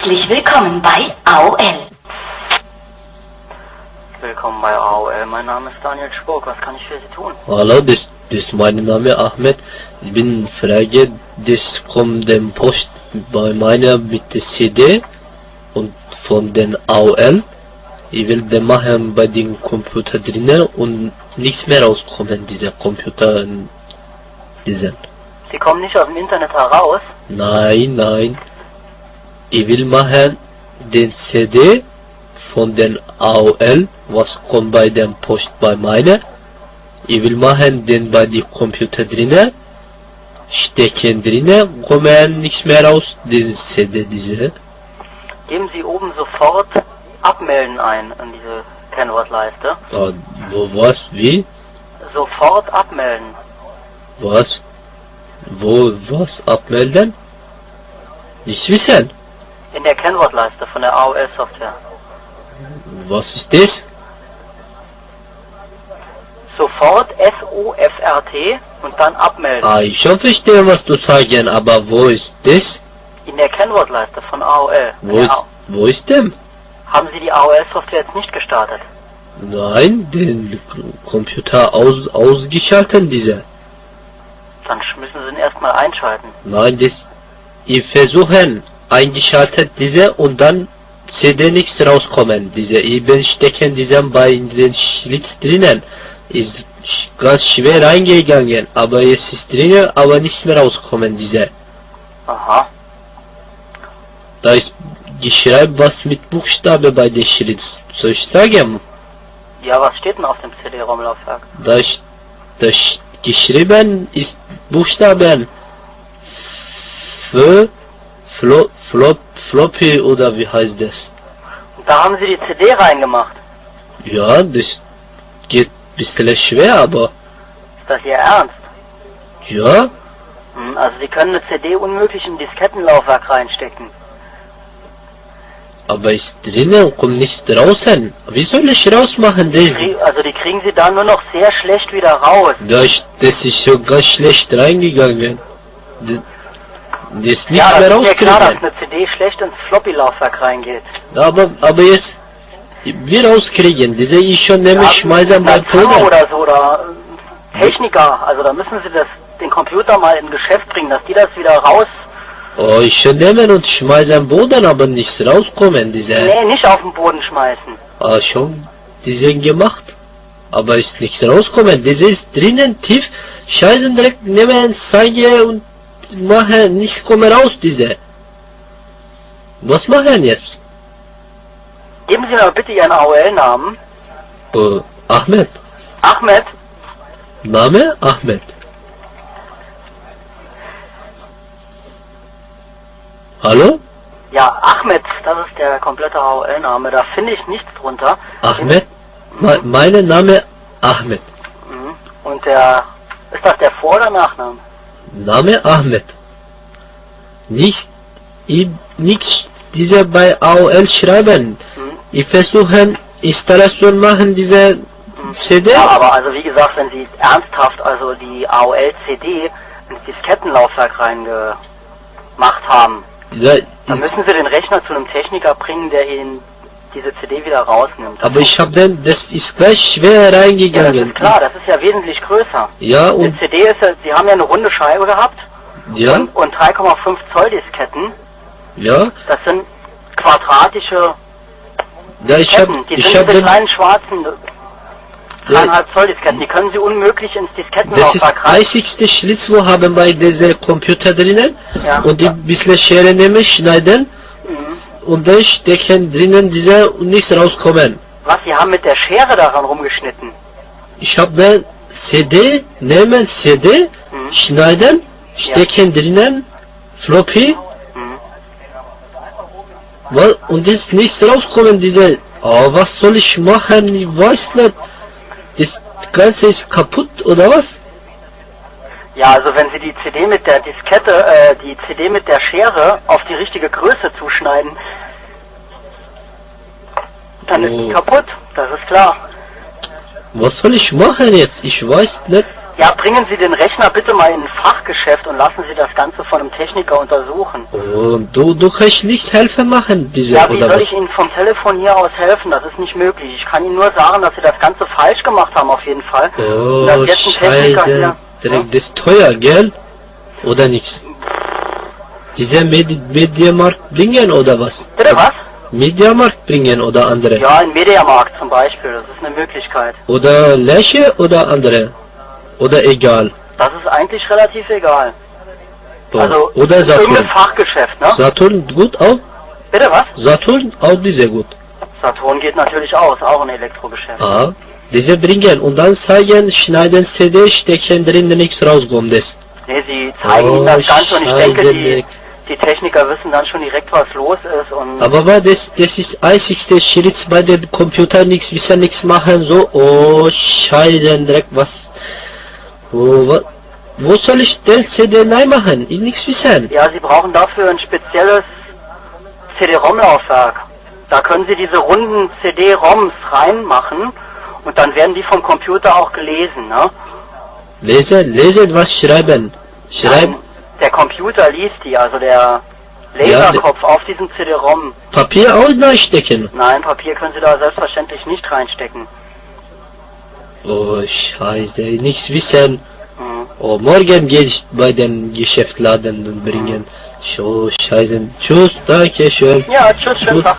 Herzlich willkommen bei AOL. Willkommen bei AOL, mein Name ist Daniel Spurk, was kann ich für Sie tun? Hallo, das ist mein Name Ahmed. Ich bin Frage, das kommt dem Post bei meiner mit der CD und von den AOL. Ich will den machen bei dem Computer drinnen und nichts mehr rauskommen, dieser Computer, diesen. Sie kommen nicht aus dem Internet heraus? Nein. Ich will machen den CD von den AOL, was kommt bei dem Post bei meiner. Ich will machen den bei die Computer drinnen, stecken drinnen, kommen nichts mehr raus, diese CD, diese. Geben Sie oben sofort Abmelden ein in diese Kennwortleiste. Was, wie? Sofort abmelden. Was? Was abmelden? Nichts wissen. In der Kennwortleiste von der AOL Software. Was ist das? Sofort S-O-F-R-T und dann abmelden. Ich schon verstehe, was du sagst, aber wo ist das? In der Kennwortleiste von AOL. Wo ist denn? Haben Sie die AOL Software jetzt nicht gestartet? Nein, den Computer ausgeschaltet, dieser. Dann müssen Sie ihn erstmal einschalten. Nein, ich versuche eingeschaltet diese und dann CD nichts rauskommen. Diese eben stecken diesen bei den Schlitz drinnen. Ist ganz schwer reingegangen, aber jetzt ist drinnen, aber nichts mehr rauskommen, diese. Aha. Da ist geschrieben was mit Buchstabe bei den Schlitz. Soll ich sagen? Ja, was steht denn auf dem CD-ROM-Laufwerk? Da geschrieben ist Buchstaben für Floppy oder wie heißt das? Und da haben Sie die CD reingemacht. Ja, das geht ein bisschen schwer, aber Ist das Ihr Ernst? ja, Also Sie können eine CD unmöglich in Diskettenlaufwerk reinstecken. aber ist drinnen und kommt nichts draußen. Wie soll ich rausmachen das? Also die kriegen Sie dann nur noch sehr schlecht wieder raus. Das ist so ganz schlecht reingegangen. Das ist nicht Ja, mehr das ist ja klar, dass rauskriegen. eine CD schlecht ins Floppy-Laufwerk reingeht. Aber jetzt, wir rauskriegen, diese ich schon nämlich schmeißen bei beim Program. oder so, oder Techniker, also da müssen Sie den Computer mal in Geschäft bringen, dass die das wieder raus... Oh, ich schon nehmen und schmeißen am Boden, aber nichts rauskommen, diese. Nee, nicht auf den Boden schmeißen. Schon, die sind gemacht. Aber ist nichts rauskommen. Das ist drinnen tief, scheißen direkt nehmen, zeige und machen, nichts kommen raus, diese. Was machen jetzt? Geben Sie mir bitte Ihren AOL-Namen. Ahmed. Ahmed. Name? Ahmed. Hallo? Ja, Ahmed, das ist der komplette AOL-Name, da finde ich nichts drunter. Ahmed? Mein Name Ahmed. Und ist das der Vor- oder Nachname? Name Ahmed. Nichts diese bei AOL schreiben. Ich versuche Installation machen, diese CD. Ja, aber also wie gesagt, wenn Sie ernsthaft also die AOL-CD ins Diskettenlaufwerk reingemacht haben, Ja, dann müssen Sie den Rechner zu einem Techniker bringen, der Ihnen diese CD wieder rausnimmt. aber ich habe dann, das ist gleich schwer Ja, das reingegangen. ist klar, das ist ja wesentlich größer. Ja, Die und CD ist ja, Sie haben ja eine runde Scheibe gehabt ja, und 3,5 Zoll Disketten. ja, Das sind quadratische ja, ich habe, Disketten. Die sind diese dann, kleinen schwarzen ja, 3,5 Zoll Disketten. Die können Sie unmöglich ins das ist Diskettenlaufwerk rein. einzigste Schlitz, wo haben bei dieser Computer drinnen Ja. und die bisschen Schere nehmen, schneiden und dann stecken drinnen diese und nichts rauskommen. Was, Sie haben mit der Schere daran rumgeschnitten? Ich habe dann CD, nehmen CD, schneiden, stecken drinnen, Floppy, und ist nichts rauskommen, diese, was soll ich machen, ich weiß nicht, das Ganze ist kaputt, oder was? Ja, also wenn Sie die CD mit der Diskette, die CD mit der Schere auf die richtige Größe zuschneiden, dann ist die kaputt, das ist klar. Was soll ich machen jetzt? Ich weiß nicht. Ja, bringen Sie den Rechner bitte mal in ein Fachgeschäft und lassen Sie das Ganze von einem Techniker untersuchen. Und du kannst nichts helfen machen, diese Ja, wie oder soll was? ich Ihnen vom Telefon hier aus helfen? Das ist nicht möglich. Ich kann Ihnen nur sagen, dass Sie das Ganze falsch gemacht haben auf jeden Fall. Und dass Oh, jetzt ein Techniker Scheiße. hier... Direkt, das ist teuer, gell? Oder nichts? Diese Mediamarkt bringen oder was? Bitte was? Mediamarkt bringen oder andere? Ja, ein Mediamarkt zum Beispiel. Das ist eine Möglichkeit. Oder Läche oder andere? Oder egal? Das ist eigentlich relativ egal. Oh. Also, Oder irgendein Saturn. Fachgeschäft, ne? Saturn gut auch? Bitte was? Saturn auch diese gut. Saturn geht natürlich aus, auch ein Elektrogeschäft. Ah, diese bringen und dann zeigen, schneiden CD, stecken drin, nichts rauskommt das. Ne, sie zeigen Ihnen das Ganze und ich denke, Scheiße. die Techniker wissen dann schon direkt, was los ist und... Aber das ist einzigste Schritt bei den Computern, nichts wissen, nichts machen, so, oh, Scheiße, direkt was. Oh, wo soll ich den CD neu machen? Ich nichts wissen. Ja, Sie brauchen dafür ein spezielles CD-ROM-Laufwerk. Da können Sie diese runden CD-ROMs reinmachen und dann werden die vom Computer auch gelesen, ne? Lesen, was schreiben. Schreiben, Nein, der Computer liest die, also der Laserkopf auf diesem CD-ROM. Papier auch neu stecken. Nein, Papier können Sie da selbstverständlich nicht reinstecken. Oh, Scheiße, nichts wissen. Mhm. Oh, morgen gehe ich bei den Geschäftsladen und bringen. So, Scheiße. Tschüss, danke schön. Ja, tschüss, schönen Gut. Tag.